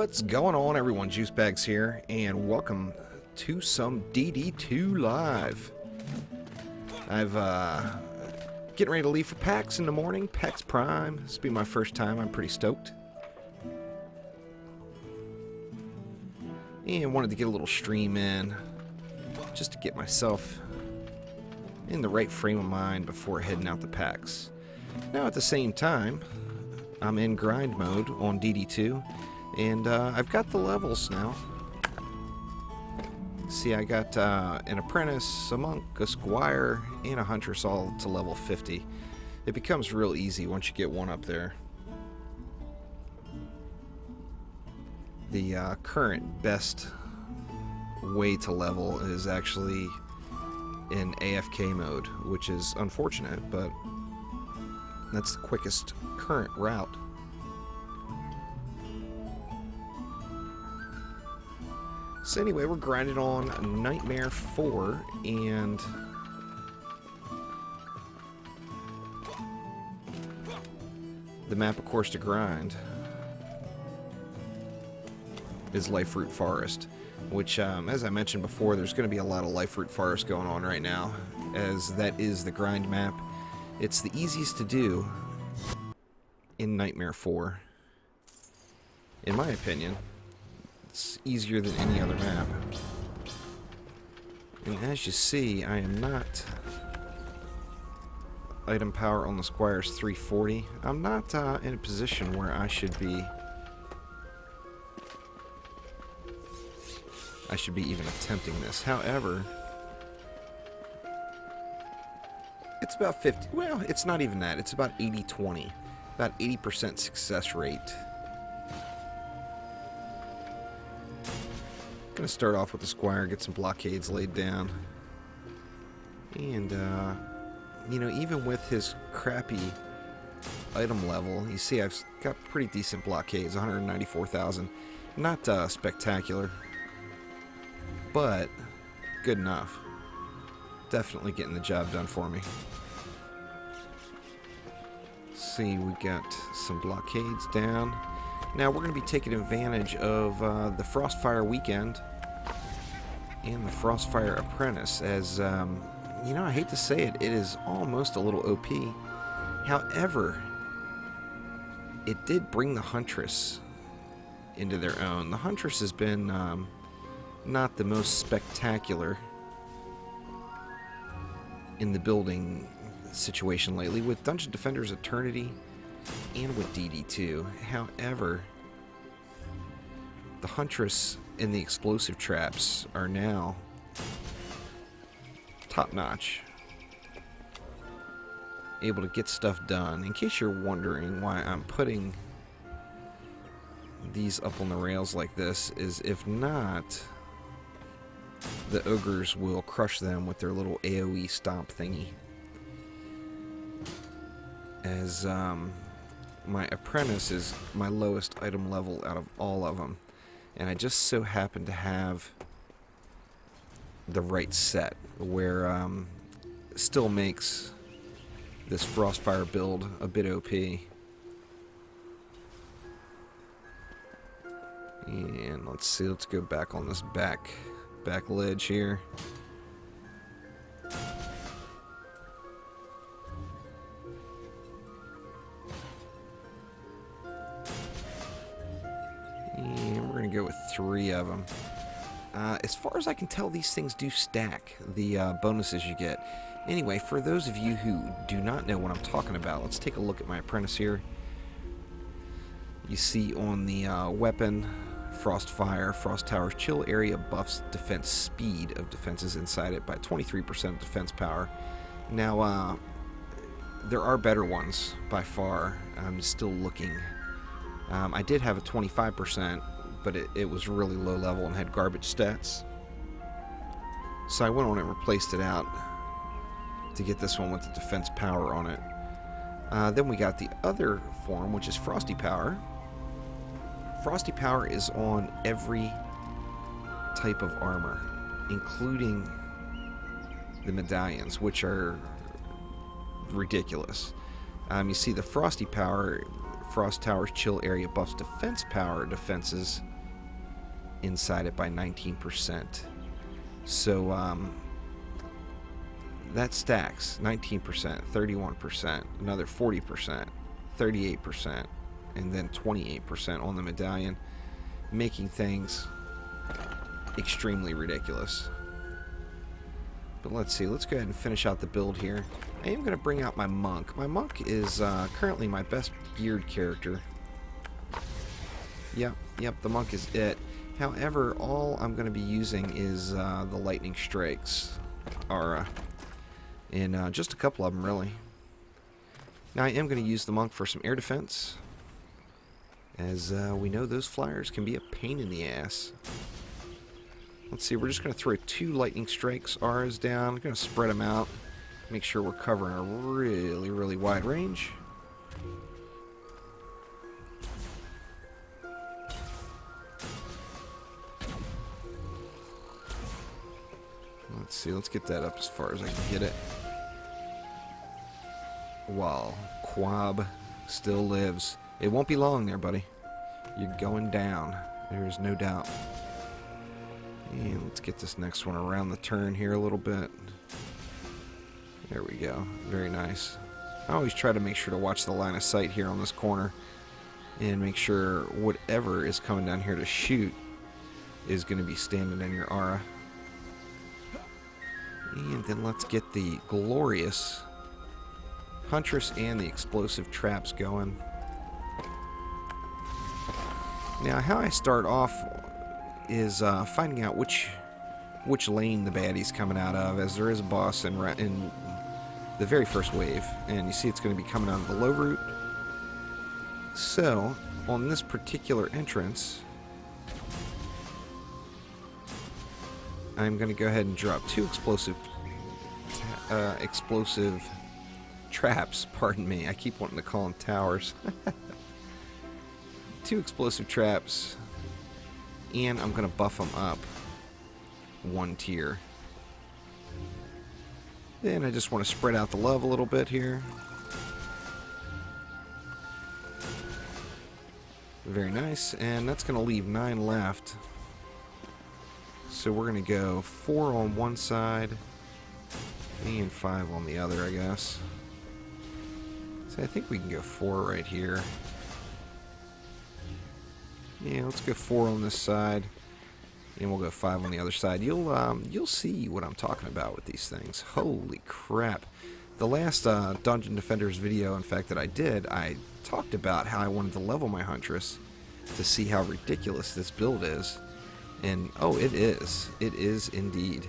What's going on, everyone? Juicebags here, and welcome to some DD2 Live. I've getting ready to leave for PAX in the morning. PAX Prime. This will be my first time. I'm pretty stoked. And wanted to get a little stream in, just to get myself in the right frame of mind before heading out to PAX. Now, at the same time, I'm in grind mode on DD2. And I've got the levels now. See, I got an apprentice, a monk, a squire, and a huntress all to level 50. It becomes real easy once you get one up there. The current best way to level is actually in AFK mode, which is unfortunate, but that's the quickest current route. So anyway, we're grinding on Nightmare 4, and the map, of course, to grind is Life Root Forest, which, as I mentioned before, there's going to be a lot of Life Root Forest going on right now, as that is the grind map. It's the easiest to do in Nightmare 4, in my opinion. It's easier than any other map. And as you see, I am not... Item power on the Squire's 340. I'm not in a position where I should be even attempting this. However, it's about 50... Well, it's not even that. It's about 80-20. About 80% success rate. Gonna start off with the Squire, get some blockades laid down, and you know, even with his crappy item level, you see I've got pretty decent blockades, 194,000. Not spectacular, but good enough. Definitely getting the job done for me. See, we got some blockades down. Now we're going to be taking advantage of the Frostfire weekend and the Frostfire Apprentice, as, you know, I hate to say it, it is almost a little OP. However, it did bring the Huntress into their own. The Huntress has been not the most spectacular in the building situation lately, with Dungeon Defender's Eternity and with DD2. However, the Huntress and the explosive traps are now top-notch. Able to get stuff done. In case you're wondering why I'm putting these up on the rails like this, is if not, the ogres will crush them with their little AoE stomp thingy. As my apprentice is my lowest item level out of all of them, and I just so happen to have the right set where still makes this Frostfire build a bit OP. And let's see, let's go back on this back ledge here. Go with 3 of them. As far as I can tell, these things do stack, the bonuses you get. Anyway, for those of you who do not know what I'm talking about, let's take a look at my apprentice here. You see on the weapon, Frostfire, Frost Tower's chill area buffs defense speed of defenses inside it by 23% defense power. Now, there are better ones by far. I'm still looking. I did have a 25%, but it was really low level and had garbage stats. So I went on and replaced it out to get this one with the defense power on it. Then we got the other form, which is Frosty Power. Frosty Power is on every type of armor, including the medallions, which are ridiculous. You see the Frosty Power, Frost Tower's chill area buffs defense power defenses inside it by 19%. So that stacks 19%, 31%, another 40%, 38%, and then 28% on the medallion, making things extremely ridiculous. But let's see, let's go ahead and finish out the build here. I am going to bring out my monk. My monk is currently my best geared character. Yep, the monk is it. However, all I'm going to be using is the lightning strikes aura. And just a couple of them, really. Now, I am going to use the monk for some air defense, as we know those flyers can be a pain in the ass. Let's see, we're just going to throw 2 lightning strikes auras down. I'm going to spread them out, make sure we're covering a really, really wide range. Let's see, let's get that up as far as I can get it. While Quab still lives. It won't be long there, buddy. You're going down. There is no doubt. And let's get this next one around the turn here a little bit. There we go. Very nice. I always try to make sure to watch the line of sight here on this corner and make sure whatever is coming down here to shoot is going to be standing in your aura. And then let's get the glorious Huntress and the explosive traps going. Now, how I start off is finding out which lane the baddie's coming out of, as there is a boss in the very first wave, and you see it's going to be coming out of the low route. So, on this particular entrance, I'm going to go ahead and drop 2 explosive traps. Pardon me, I keep wanting to call them towers. 2 explosive traps, and I'm going to buff them up 1 tier. Then I just want to spread out the love a little bit here. Very nice, and that's going to leave 9 left. So we're going to go 4 on one side and 5 on the other, I guess. So I think we can go 4 right here. Yeah, let's go 4 on this side, and we'll go 5 on the other side. You'll see what I'm talking about with these things. Holy crap! The last Dungeon Defenders video, in fact, that I did, I talked about how I wanted to level my Huntress to see how ridiculous this build is, and oh, it is. It is indeed.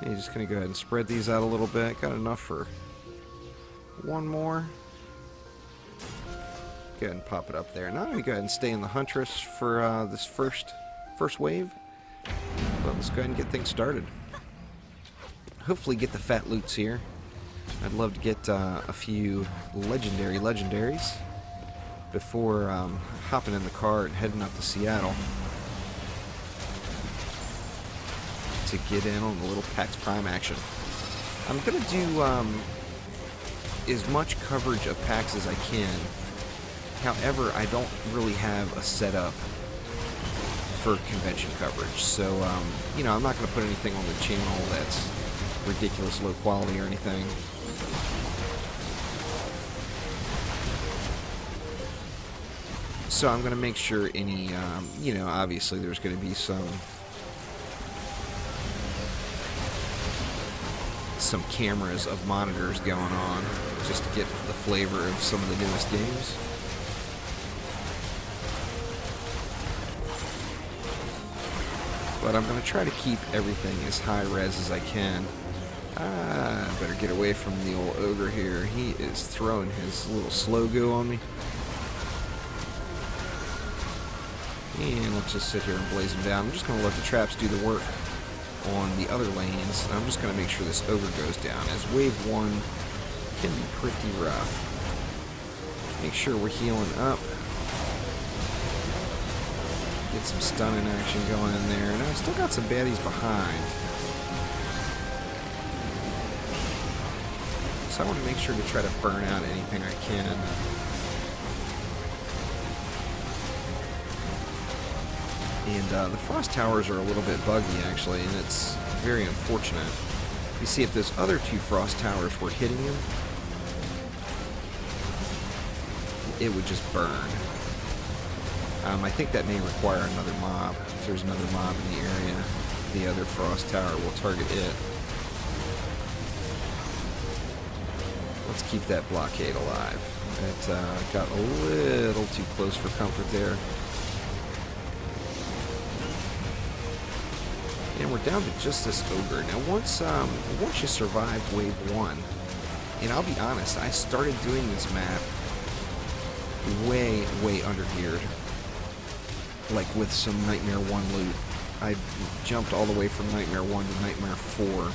And you're just gonna go ahead and spread these out a little bit. Got enough for 1 more. Go ahead and pop it up there. Now I'm going to go ahead and stay in the Huntress for this first wave. But let's go ahead and get things started. Hopefully get the fat loots here. I'd love to get a few legendaries before hopping in the car and heading up to Seattle to get in on the little PAX Prime action. I'm going to do as much coverage of PAX as I can. However, I don't really have a setup for convention coverage, so you know, I'm not going to put anything on the channel that's ridiculous low quality or anything. So I'm going to make sure any, you know, obviously there's going to be some cameras of monitors going on just to get the flavor of some of the newest games. But I'm going to try to keep everything as high res as I can. I better get away from the old ogre here. He is throwing his little slow-go on me. And let's just sit here and blaze them down. I'm just going to let the traps do the work on the other lanes. I'm just going to make sure this ogre goes down, as wave 1 can be pretty rough. Make sure we're healing up. Get some stunning action going in there. And I've still got some baddies behind. So I want to make sure to try to burn out anything I can. And the frost towers are a little bit buggy, actually, and it's very unfortunate. You see, if those other 2 frost towers were hitting him, it would just burn. I think that may require another mob. If there's another mob in the area, the other frost tower will target it. Let's keep that blockade alive. It got a little too close for comfort there. And we're down to just this ogre. Now once you survive wave 1, and I'll be honest, I started doing this map way under-geared. Like with some Nightmare 1 loot. I jumped all the way from Nightmare 1 to Nightmare 4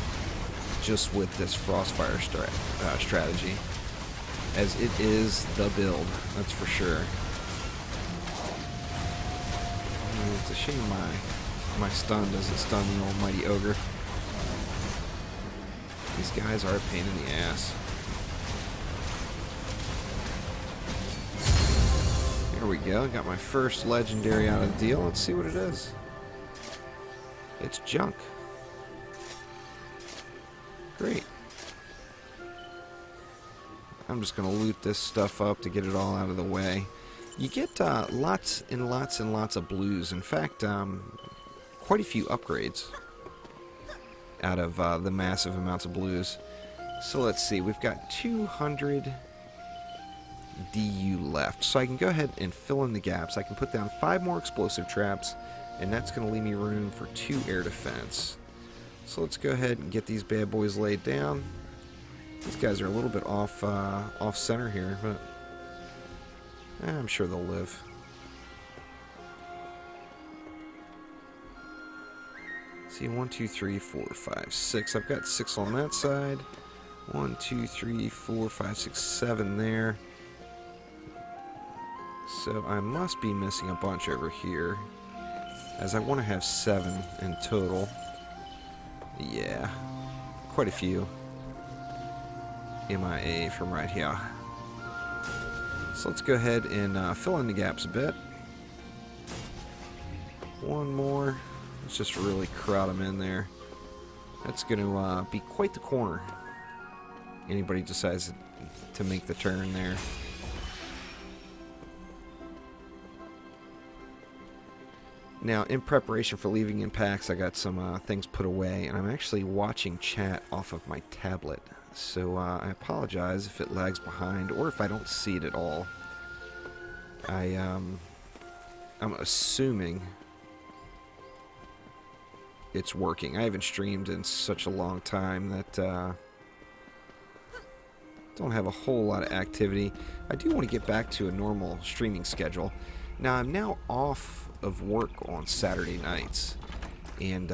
just with this Frostfire strategy. As it is the build, that's for sure. It's a shame my stun doesn't stun the almighty ogre. These guys are a pain in the ass. Here we go. Got my first legendary out of the deal. Let's see what it is. It's junk. Great. I'm just going to loot this stuff up to get it all out of the way. You get lots and lots and lots of blues. In fact, quite a few upgrades out of the massive amounts of blues. So let's see. We've got 200 DU left. So I can go ahead and fill in the gaps. I can put down 5 more explosive traps, and that's going to leave me room for 2 air defense. So let's go ahead and get these bad boys laid down. These guys are a little bit off center here, but I'm sure they'll live. See, 1, 2, 3, 4, 5, 6. I've got 6 on that side. 1, 2, 3, 4, 5, 6, 7 there. So I must be missing a bunch over here, as I want to have 7 in total. Yeah, quite a few. MIA from right here. So let's go ahead and fill in the gaps a bit. 1 more. Let's just really crowd them in there. That's going to be quite the corner. Anybody decides to make the turn there. Now, in preparation for leaving in packs, I got some things put away, and I'm actually watching chat off of my tablet. So I apologize if it lags behind, or if I don't see it at all. I'm assuming it's working. I haven't streamed in such a long time that don't have a whole lot of activity. I do want to get back to a normal streaming schedule. Now, I'm now off of work on Saturday nights, and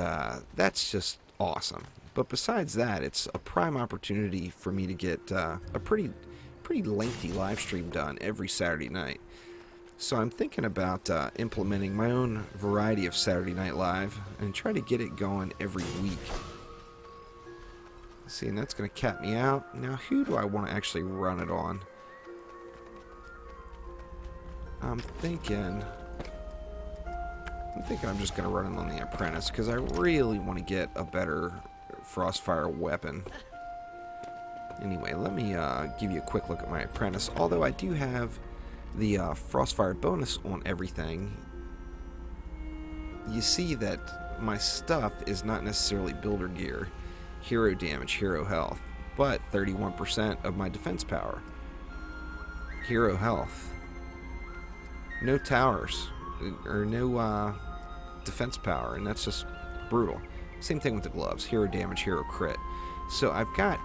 that's just awesome. But besides that, it's a prime opportunity for me to get a pretty lengthy live stream done every Saturday night. So I'm thinking about implementing my own variety of Saturday Night Live and try to get it going every week. See, and that's going to cap me out. Now, who do I want to actually run it on? I'm thinking I'm just going to run it on the Apprentice, because I really want to get a better Frostfire weapon. Anyway, let me give you a quick look at my Apprentice. Although I do have the Frostfire bonus on everything, you see that my stuff is not necessarily builder gear, hero damage, hero health, but 31% of my defense power. Hero health. No towers, or no defense power, and that's just brutal. Same thing with the gloves, hero damage, hero crit. So I've got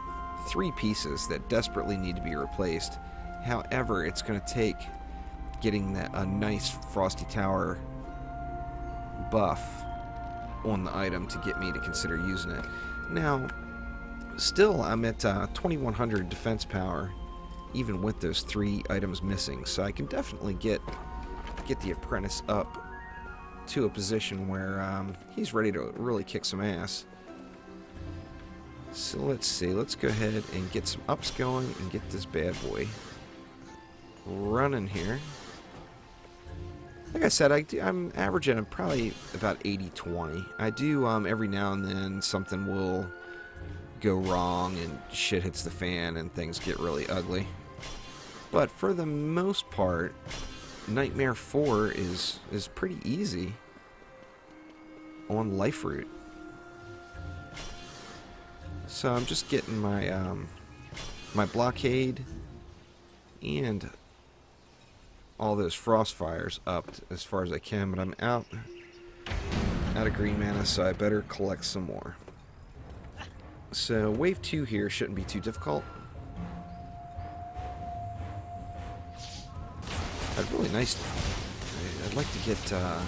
3 pieces that desperately need to be replaced. However, it's going to take getting a nice Frosty Tower buff on the item to get me to consider using it. Now, still I'm at 2100 defense power, even with those 3 items missing. So I can definitely get the Apprentice up to a position where he's ready to really kick some ass. So let's see, let's go ahead and get some ups going and get this bad boy running here. Like I said, I'm averaging probably about 80-20. I do every now and then something will go wrong and shit hits the fan and things get really ugly. But for the most part, Nightmare 4 is pretty easy on Life Root. So I'm just getting my my blockade and all those Frostfires up as far as I can, but I'm out of green mana, so I better collect some more. So wave 2 here shouldn't be too difficult. I'd like to get a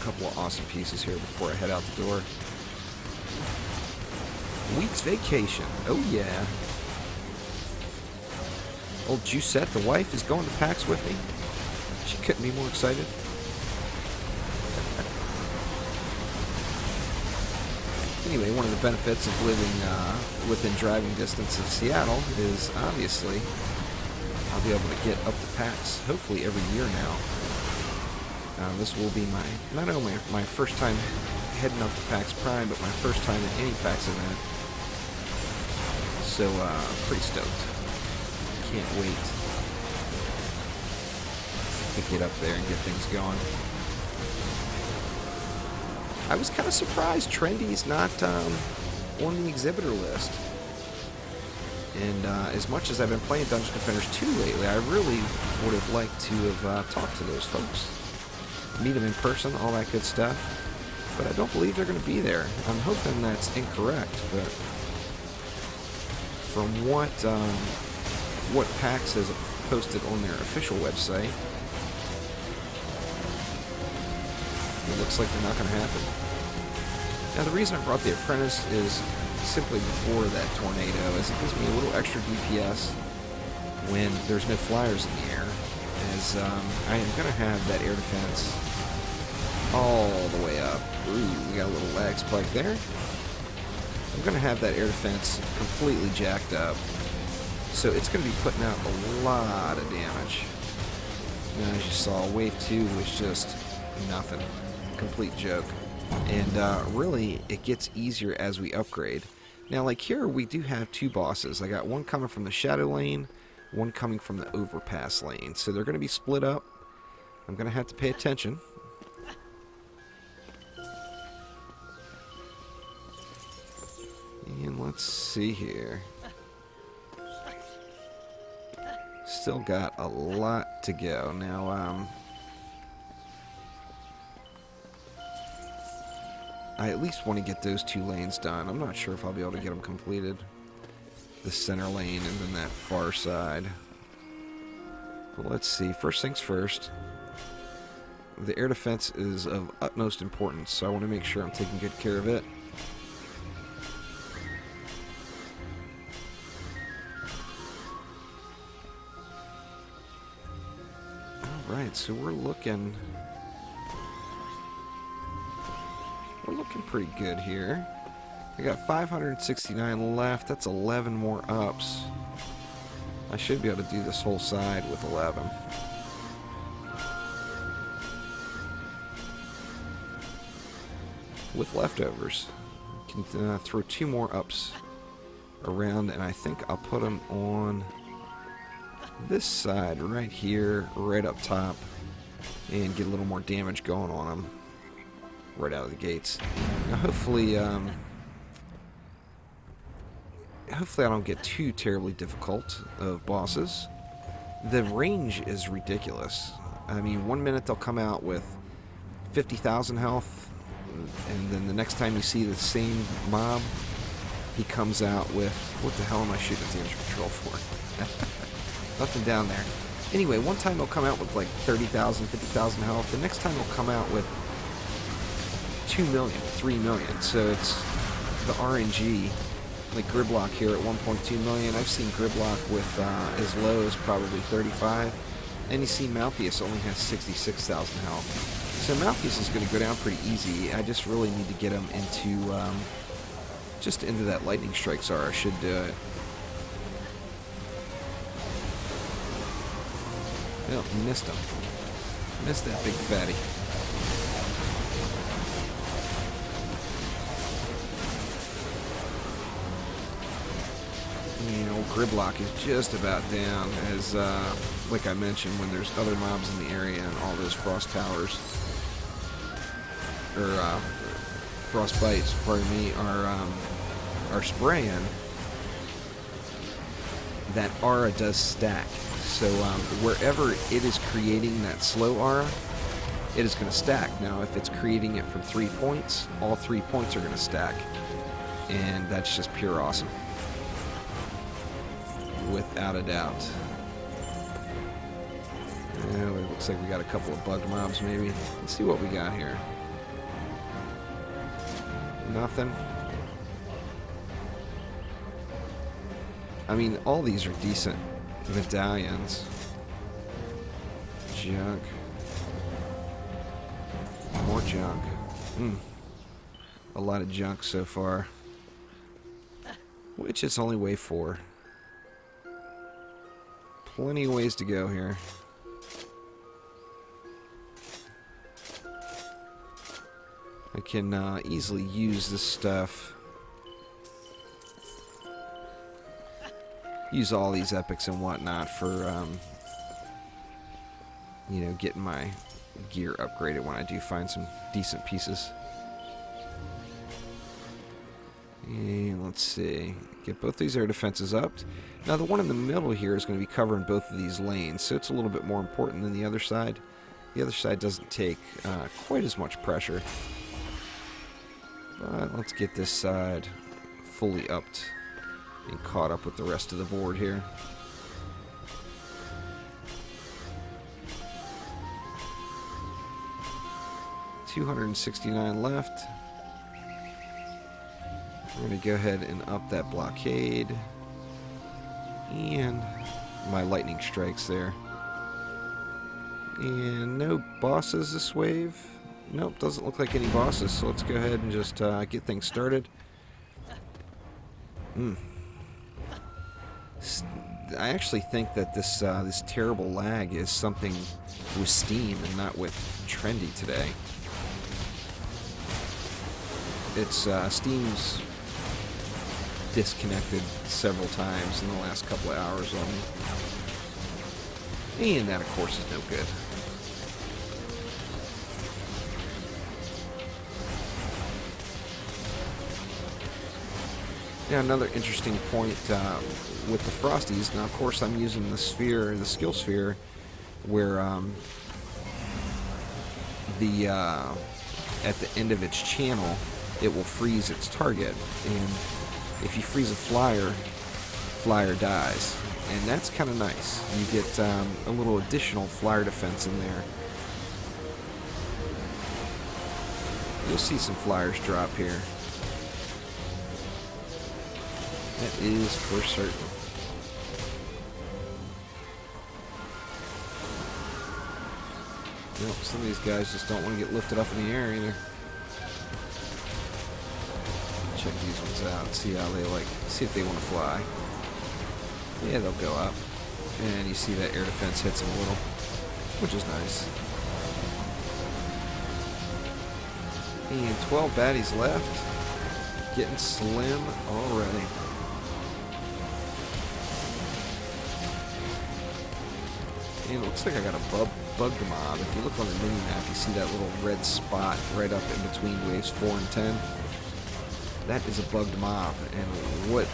couple of awesome pieces here before I head out the door. Week's vacation. Oh yeah. Old Jusette, the wife, is going to PAX with me. She couldn't be more excited. Anyway, one of the benefits of living within driving distance of Seattle is obviously I'll be able to get up to PAX hopefully every year now. This will be not only my first time heading up to PAX Prime, but my first time at any PAX event. So, pretty stoked. Can't wait to get up there and get things going. I was kind of surprised Trendy's not on the exhibitor list. And as much as I've been playing Dungeon Defenders 2 lately, I really would have liked to have talked to those folks. Meet them in person, all that good stuff. But I don't believe they're going to be there. I'm hoping that's incorrect, but from what PAX has posted on their official website, it looks like they're not going to happen. Now, the reason I brought the Apprentice is simply before that tornado, is it gives me a little extra DPS when there's no flyers in the air, as I am going to have that air defense all the way up. Ooh, we got a little lag spike there. I'm going to have that air defense completely jacked up, so it's going to be putting out a lot of damage. Now, as you saw, Wave 2 was just nothing. Complete joke. And really, it gets easier as we upgrade. Now, like here, we do have two bosses. I got one coming from the Shadow Lane, one coming from the Overpass Lane. So they're going to be split up. I'm going to have to pay attention. And let's see here. Still got a lot to go. Now, I at least want to get those two lanes done. I'm not sure if I'll be able to get them completed. The center lane and then that far side. But let's see. First things first. The air defense is of utmost importance, so I want to make sure I'm taking good care of it. Alright, so we're looking pretty good here. I got 569 left. That's 11 more ups. I should be able to do this whole side with 11. With leftovers. Can throw 2 more ups around, and I think I'll put them on this side right here, right up top, and get a little more damage going on them right out of the gates. Now, hopefully I don't get too terribly difficult of bosses. The range is ridiculous. I mean, 1 minute they'll come out with 50,000 health, and then the next time you see the same mob, he comes out with, what the hell am I shooting at damage control for? Nothing down there. Anyway, one time he'll come out with like 30,000, 50,000 health. The next time he'll come out with 2 million, 3 million. So it's the RNG. Like Gridlock here at 1.2 million. I've seen Gridlock with as low as probably 35. And you see Malthus only has 66,000 health. So Malthus is going to go down pretty easy. I just really need to get him into just into that Lightning Strike Czar. I should do it. Oh, missed him. Missed that big fatty. You know, Gridlock is just about down, as, like I mentioned, when there's other mobs in the area and all those frost towers, or, frostbites, pardon me, are spraying, that aura does stack. So, wherever it is creating that slow aura, it is going to stack. Now, if it's creating it from 3 points, all 3 points are going to stack. And that's just pure awesome. Without a doubt. Well, it looks like we got a couple of bugged mobs, maybe. Let's see what we got here. Nothing. I mean, all these are decent medallions. Junk. More junk. A lot of junk so far. Which is only wave 4. Plenty of ways to go here. I can easily use this stuff. Use all these epics and whatnot for, you know, getting my gear upgraded when I do find some decent pieces. And let's see. Get both these air defenses up. Now the one in the middle here is going to be covering both of these lanes, so it's a little bit more important than the other side. The other side doesn't take quite as much pressure. But let's get this side fully upped and caught up with the rest of the board here. $269 left. We're going to go ahead and up that blockade. And my lightning strikes there. And no bosses this wave. Nope, doesn't look like any bosses, so let's go ahead and just get things started. I actually think that this this terrible lag is something with Steam and not with Trendy today. It's Steam's disconnected several times in the last couple of hours on me. And that, of course, is no good. Now, another interesting point with the Frosties. Now, of course, I'm using the sphere, the skill sphere, where at the end of its channel, it will freeze its target. And if you freeze a flyer dies. And that's kind of nice. You get a little additional flyer defense in there. You'll see some flyers drop here. That is for certain. Nope, some of these guys just don't want to get lifted up in the air either. Check these ones out, see how they see if they want to fly. Yeah, they'll go up. And you see that air defense hits them a little, which is nice. And 12 baddies left. Getting slim already. And it looks like I got a bugged mob. If you look on the mini-map, you see that little red spot right up in between waves 4 and 10. That is a bugged mob, and what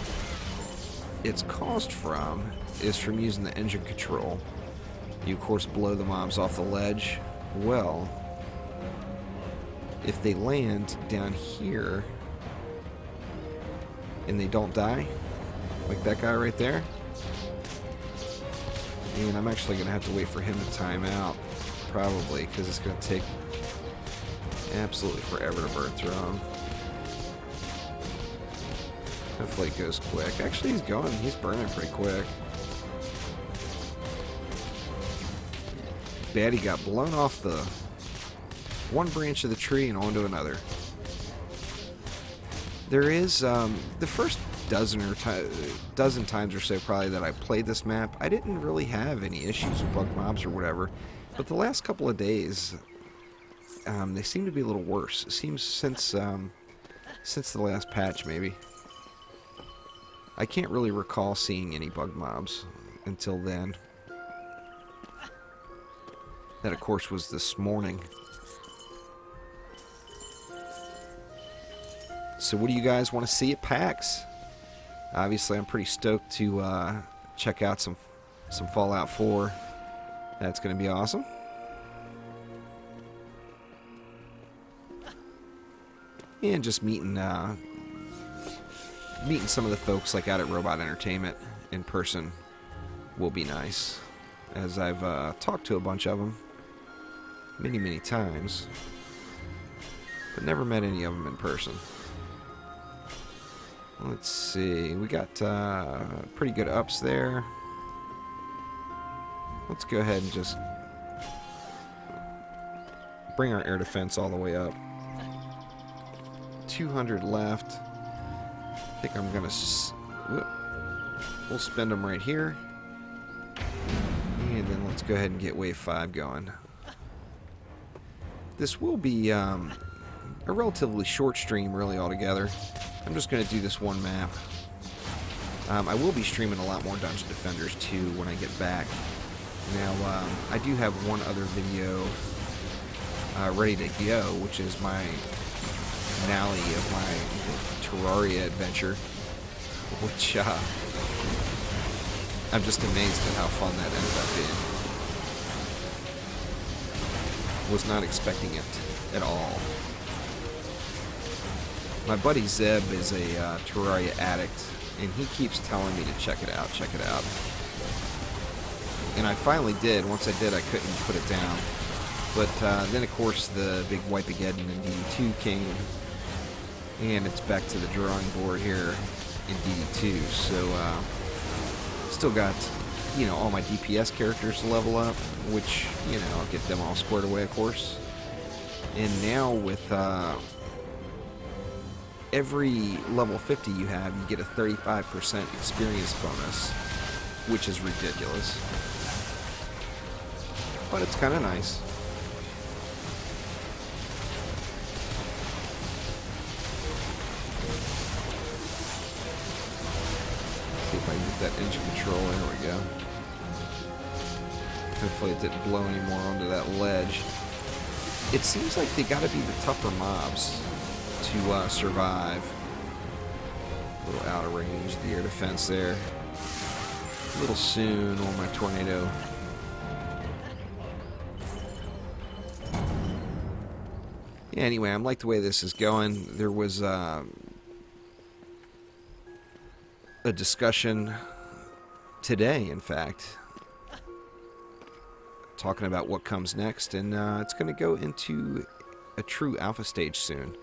it's caused from is from using the engine control. You, of course, blow the mobs off the ledge. Well, if they land down here and they don't die, like that guy right there, and I'm actually going to have to wait for him to time out, probably, because it's going to take absolutely forever to burn through him. Hopefully it goes quick. Actually, he's burning pretty quick. Baddie got blown off the one branch of the tree and onto another. There is, the first dozen times or so probably that I played this map, I didn't really have any issues with bug mobs or whatever. But the last couple of days, they seem to be a little worse. It seems since the last patch, maybe. I can't really recall seeing any bug mobs until then. That, of course, was this morning. So what do you guys want to see at PAX? Obviously, I'm pretty stoked to check out some Fallout 4. That's going to be awesome. And just meeting some of the folks like out at Robot Entertainment in person will be nice, as I've talked to a bunch of them many times, but never met any of them in person. Let's see, we got pretty good ups there. Let's go ahead and just bring our air defense all the way up. 200 left. I think I'm gonna we'll spend them right here, and then let's go ahead and get wave 5 going. This will be a relatively short stream, really, altogether. I'm just gonna do this one map. I will be streaming a lot more Dungeon Defenders too when I get back. Now, I do have one other video ready to go, which is my finale of my Terraria adventure, which I'm just amazed at how fun that ended up being. Was not expecting it at all. My buddy Zeb is a Terraria addict, and he keeps telling me to check it out, check it out. And I finally did. Once I did, I couldn't put it down. But then, of course, the big Wipe-A-Geddon and DD2 came, and it's back to the drawing board here in DD2. So, still got, all my DPS characters to level up, which, I'll get them all squared away, of course. And now with every level 50 you have, you get a 35% experience bonus, which is ridiculous. But it's kind of nice. See if I can get that engine control. There we go. Hopefully it didn't blow any more onto that ledge. It seems like they gotta be the tougher mobs to survive. A little out of range, the air defense there. A little soon on my tornado. Yeah, anyway, I like the way this is going. There was a discussion today, in fact, talking about what comes next, and it's going to go into a true alpha stage soon.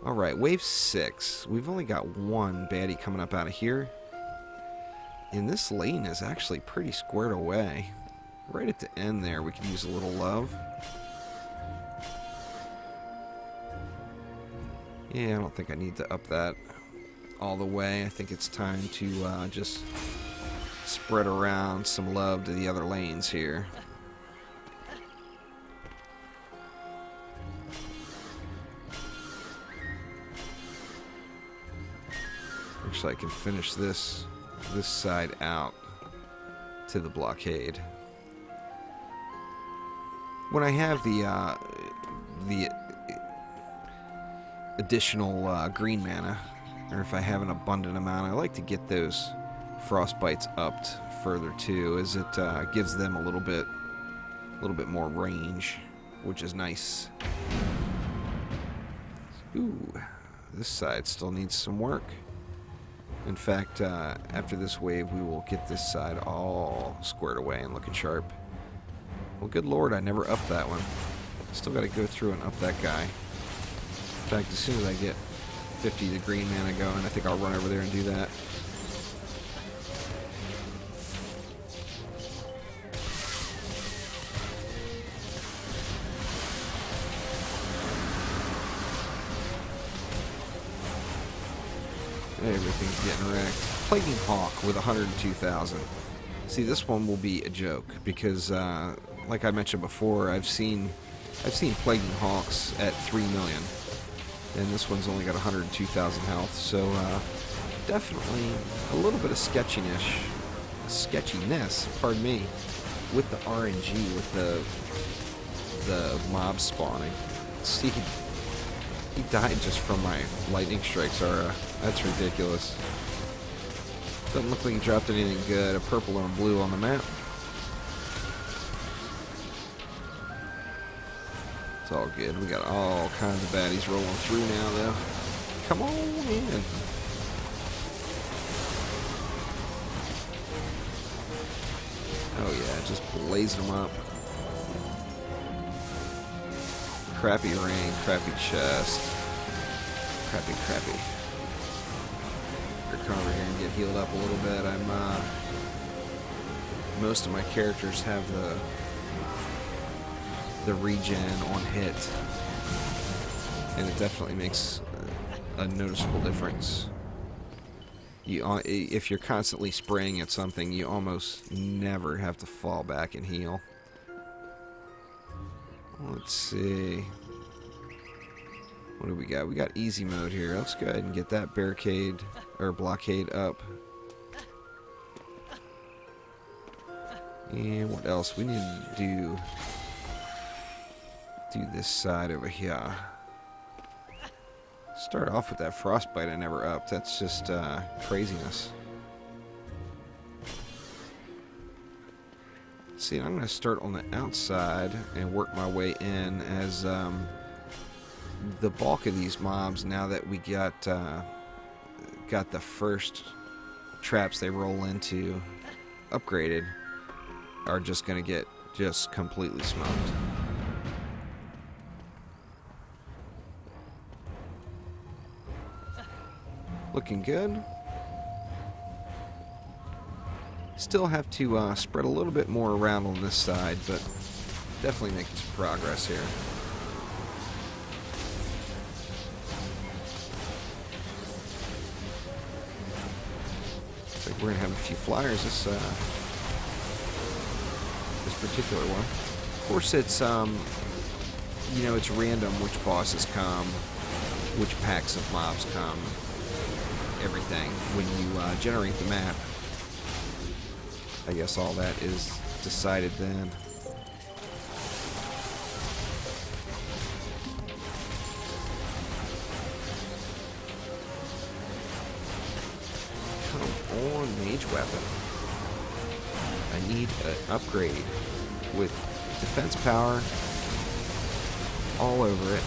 Alright, wave 6. We've only got one baddie coming up out of here. And this lane is actually pretty squared away. Right at the end there, we could use a little love. Yeah, I don't think I need to up that all the way. I think it's time to just spread around some love to the other lanes here. Actually, I can finish this side out to the blockade. When I have the additional green mana, or if I have an abundant amount, I like to get those frostbites upped further too, as it gives them a little bit more range, which is nice. Ooh, this side still needs some work. In fact, after this wave, we will get this side all squared away and looking sharp. Well, good lord, I never upped that one. Still got to go through and up that guy. In fact, as soon as I get 50 the green mana going, I think I'll run over there and do that. Everything's getting wrecked. Plaguing Hawk with 102,000. See, this one will be a joke, because like I mentioned before, I've seen Plaguing Hawks at 3 million, and this one's only got 102,000 health. So definitely a little bit of sketchiness, pardon me, with the RNG, with the mob spawning. See, he died just from my lightning strikes, Aura. That's ridiculous. Doesn't look like he dropped anything good. A purple and a blue on the map. It's all good. We got all kinds of baddies rolling through now, though. Come on in. Oh yeah, just blazing them up. Crappy ring, crappy chest. Crappy. Come over here and get healed up a little bit. Most of my characters have the regen on hit, and it definitely makes a noticeable difference. If you're constantly spraying at something, you almost never have to fall back and heal. Let's see. What do we got? We got easy mode here. Let's go ahead and get that barricade or blockade up. And what else? We need to do this side over here. Start off with that frostbite I never upped. That's just craziness. Let's see, I'm going to start on the outside and work my way in as the bulk of these mobs, now that we got the first traps they roll into upgraded, are just going to get just completely smoked. Looking good. Still have to spread a little bit more around on this side, but definitely making some progress here. Looks like we're gonna have a few flyers this particular one. Of course, it's it's random which bosses come, which packs of mobs come, everything when you generate the map. I guess all that is decided then. Come on, mage weapon. I need an upgrade with defense power all over it.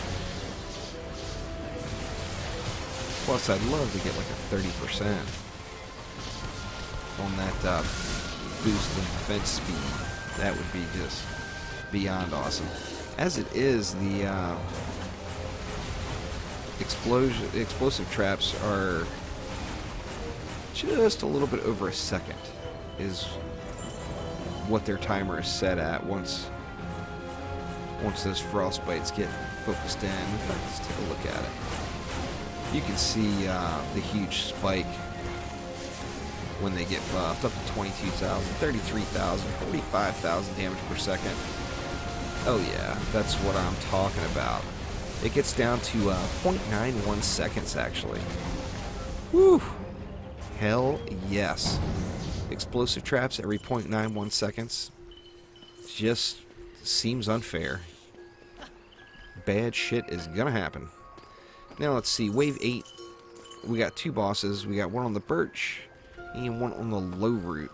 Plus, I'd love to get like a 30% on that boost in defense speed. That would be just beyond awesome. As it is, the explosive traps are just a little bit over a second is what their timer is set at once those frostbites get focused in. In fact, let's take a look at it. You can see the huge spike when they get buffed, up to 22,000, 33,000, 45,000 damage per second. Oh yeah, that's what I'm talking about. It gets down to 0.91 seconds, actually. Woo! Hell yes. Explosive traps every 0.91 seconds. Just seems unfair. Bad shit is gonna happen. Now let's see, Wave 8, we got two bosses. We got one on the Birch and one on the Low Root.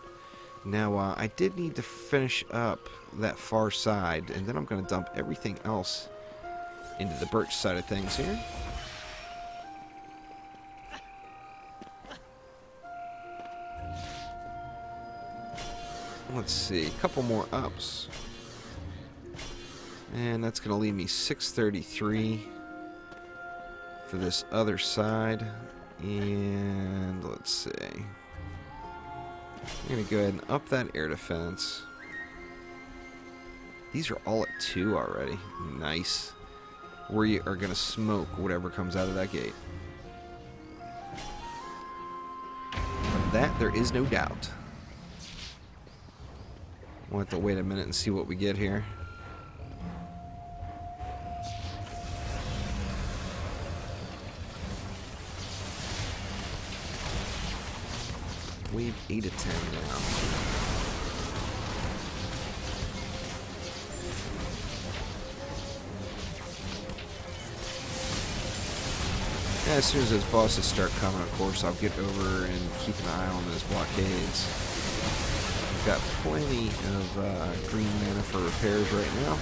Now, I did need to finish up that far side, and then I'm going to dump everything else into the Birch side of things here. Let's see, a couple more ups. And that's going to leave me 633 for this other side. And let's see. I'm going to go ahead and up that air defense. These are all at 2 already. Nice. We are going to smoke whatever comes out of that gate. Of that, there is no doubt. We'll have to wait a minute and see what we get here. Wave 8 of 10 now. As soon as those bosses start coming, of course, I'll get over and keep an eye on those blockades. We've got plenty of green mana for repairs right now.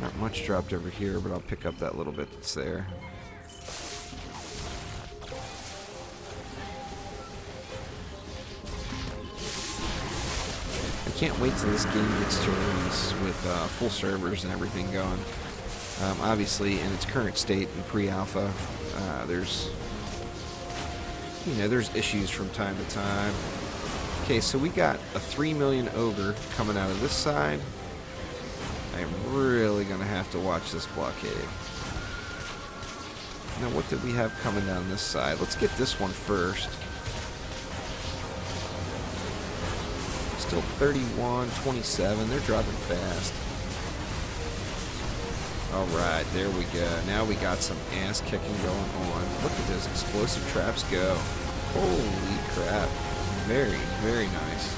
Not much dropped over here, but I'll pick up that little bit that's there. I can't wait till this game gets to release with full servers and everything going. Obviously, in its current state in pre-alpha, there's issues from time to time. Okay, so we got a 3 million ogre coming out of this side. I'm really gonna have to watch this blockade. Now, what did we have coming down this side? Let's get this one first. Still 31, 27. They're dropping fast. Alright, there we go. Now we got some ass kicking going on. Look at those explosive traps go. Holy crap. Very, very nice.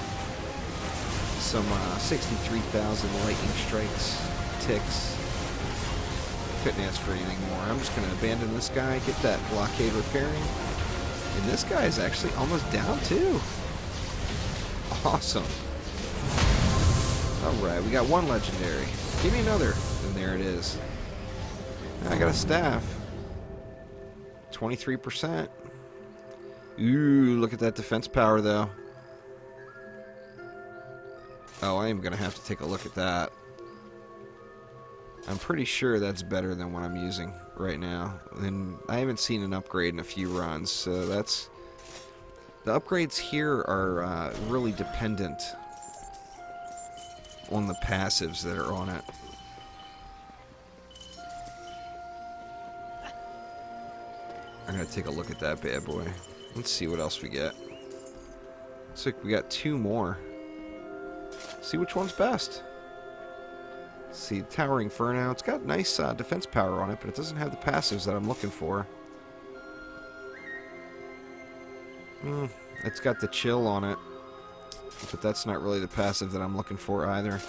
Some 63,000 lightning strikes, ticks. Couldn't ask for anything more. I'm just going to abandon this guy, get that blockade repairing. And this guy is actually almost down too. Awesome. Alright, we got one legendary. Give me another. And there it is. Now I got a staff. 23%. Ooh, look at that defense power though. Oh, I am going to have to take a look at that. I'm pretty sure that's better than what I'm using right now. And I haven't seen an upgrade in a few runs, so that's... The upgrades here are really dependent on the passives that are on it. I'm going to take a look at that bad boy. Let's see what else we get. Looks like we got 2 more. See which one's best. Let's see, Towering Inferno. It's got nice defense power on it, but it doesn't have the passives that I'm looking for. It's got the chill on it, but that's not really the passive that I'm looking for either.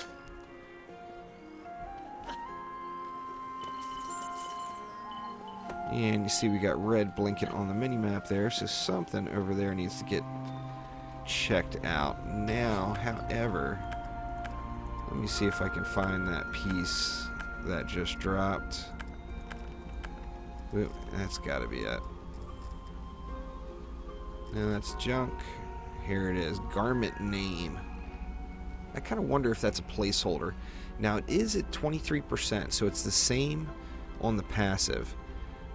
And you see we got red blinking on the mini-map there, so something over there needs to get checked out. Now, however, let me see if I can find that piece that just dropped. Ooh, that's got to be it. No, that's junk. Here it is. Garment name. I kind of wonder if that's a placeholder. Now, it is at 23%, so it's the same on the passive,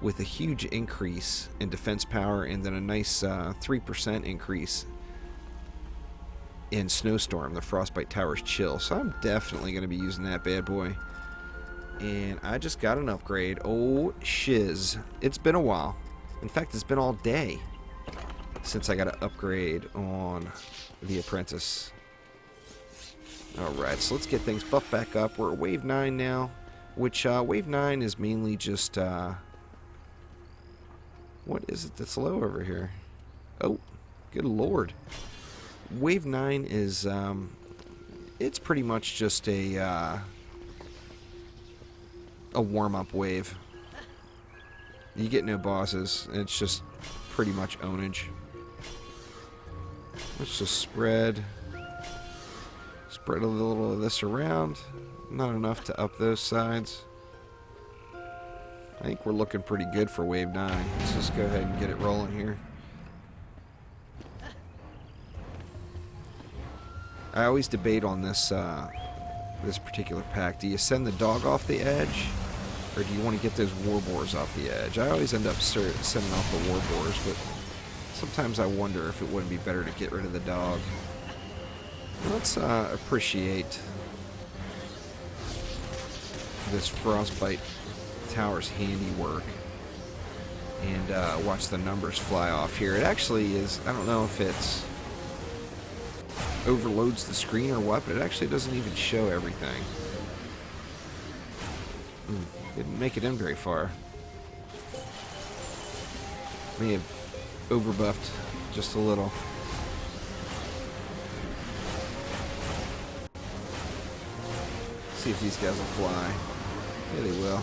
with a huge increase in defense power and then a nice 3% increase in Snowstorm, the Frostbite Tower's Chill. So I'm definitely going to be using that bad boy. And I just got an upgrade. Oh, shiz. It's been a while. In fact, it's been all day since I got an upgrade on the Apprentice. Alright, so let's get things buffed back up. We're at Wave 9 now, which Wave 9 is mainly just... what is it that's low over here? Oh, good lord. Wave 9 is, it's pretty much just a warm-up wave. You get no bosses, and it's just pretty much ownage. Let's just spread a little of this around. Not enough to up those sides. I think we're looking pretty good for Wave 9. Let's just go ahead and get it rolling here. I always debate on this this particular pack. Do you send the dog off the edge, or do you want to get those war boars off the edge? I always end up sending off the war boars, but sometimes I wonder if it wouldn't be better to get rid of the dog. Let's appreciate this Frostbite Tower's handiwork and watch the numbers fly off here. It actually is, I don't know if it's overloads the screen or what, but it actually doesn't even show everything. Didn't make it in very far. May have overbuffed just a little. See if these guys will fly. Yeah, they will.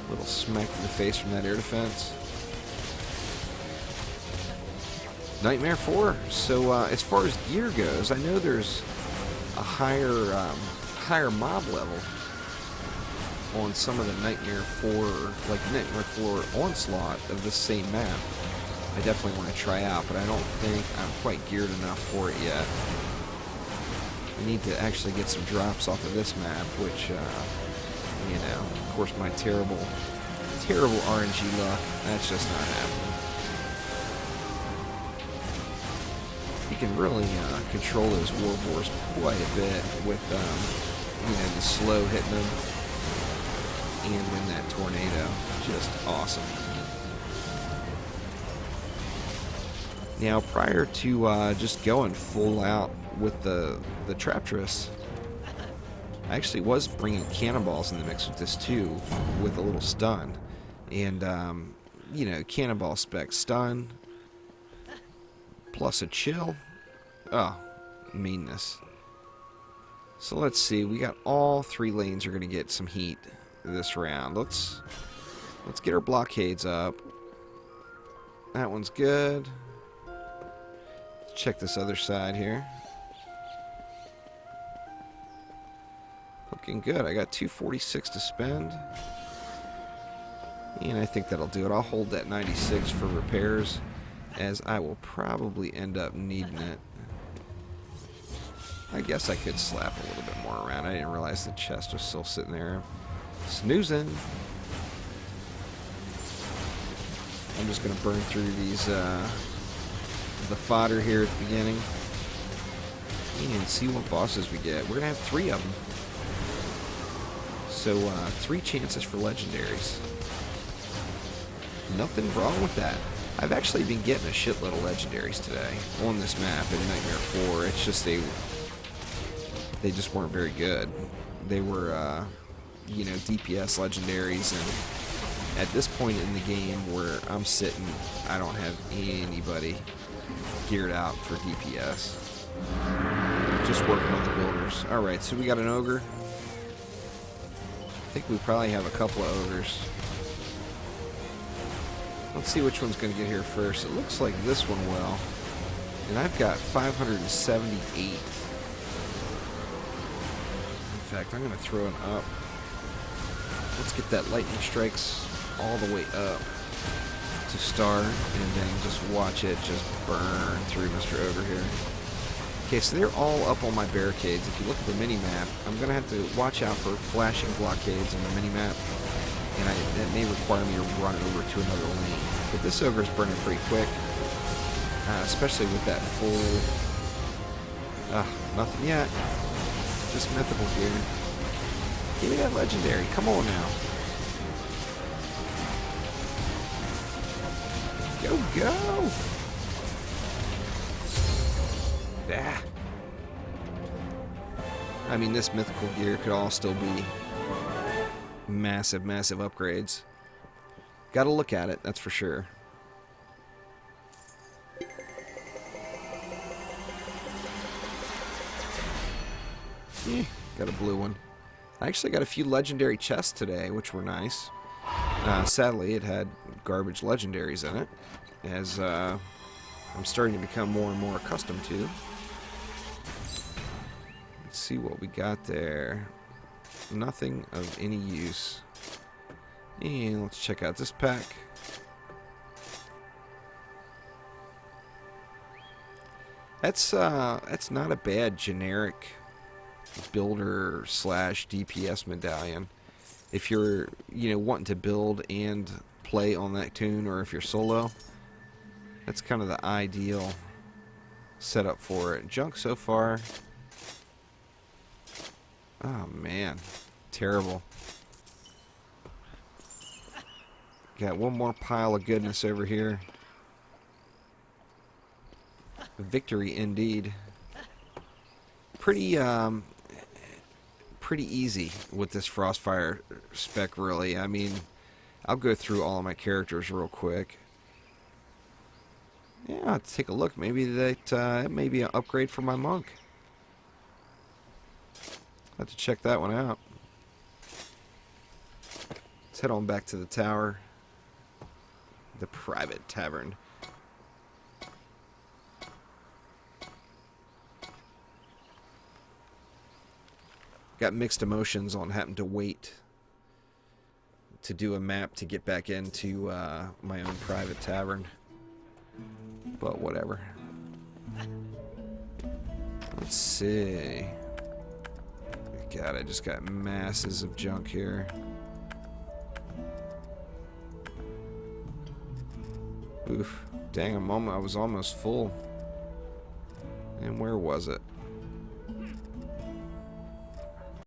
A little smack to the face from that air defense. Nightmare 4. So as far as gear goes, I know there's a higher mob level on some of the Nightmare 4, like Nightmare 4 Onslaught of this same map. I definitely want to try out, but I don't think I'm quite geared enough for it yet. I need to actually get some drops off of this map, which, you know, of course my terrible RNG luck, that's just not happening. You can really control those warboars quite a bit with, you know, the slow hitting them and then that tornado. Just awesome. Now, prior to just going full out with the Traptress, I actually was bringing cannonballs in the mix with this too, with a little stun. And, you know, cannonball spec stun, plus a chill. Oh, meanness. So let's see, we got all 3 lanes are going to get some heat this round. Let's get our blockades up. That one's good. Check this other side here. Looking good. I got 246 to spend. And I think that'll do it. I'll hold that 96 for repairs, as I will probably end up needing it. I guess I could slap a little bit more around. I didn't realize the chest was still sitting there. Snoozing. I'm just going to burn through these, the fodder here at the beginning. And see what bosses we get. We're going to have 3 of them. So, 3 chances for legendaries. Nothing wrong with that. I've actually been getting a shitload of legendaries today on this map in Nightmare 4. It's just they just weren't very good. They were, you know, DPS legendaries, and at this point in the game where I'm sitting, I don't have anybody geared out for DPS. Just working on the builders. Alright, so we got an ogre. I think we probably have a couple of ogres. Let's see which one's going to get here first. It looks like this one will. And I've got 578. In fact, I'm going to throw it up. Let's get that lightning strikes all the way up to start, and then just watch it just burn through Mr. Ogre here. Okay, so they're all up on my barricades. If you look at the mini-map, I'm going to have to watch out for flashing blockades on the mini-map, and that may require me to run over to another lane. But this ogre is burning pretty quick, especially with that full... nothing yet. Just mythical gear. Give me that legendary. Come on now. Go, go! Ah. I mean, this mythical gear could all still be massive, massive upgrades. Gotta look at it, that's for sure. Got a blue one. I actually got a few legendary chests today, which were nice. Sadly, it had garbage legendaries in it, as I'm starting to become more and more accustomed to. Let's see what we got there. Nothing of any use. And let's check out this pack. That's not a bad generic builder slash DPS medallion. If you're, you know, wanting to build and play on that tune, or if you're solo, that's kind of the ideal setup for it. Junk so far. Oh man, terrible. Got one more pile of goodness over here. Victory indeed. Pretty easy with this Frostfire spec, really. I mean, I'll go through all of my characters real quick. Yeah, let's take a look. Maybe that may be an upgrade for my monk. I'll have to check that one out. Let's head on back to the tower. The private tavern. Got mixed emotions on having to wait to do a map to get back into my own private tavern. But whatever. Let's see. God, I just got masses of junk here. Oof. Dang, I was almost full. And where was it?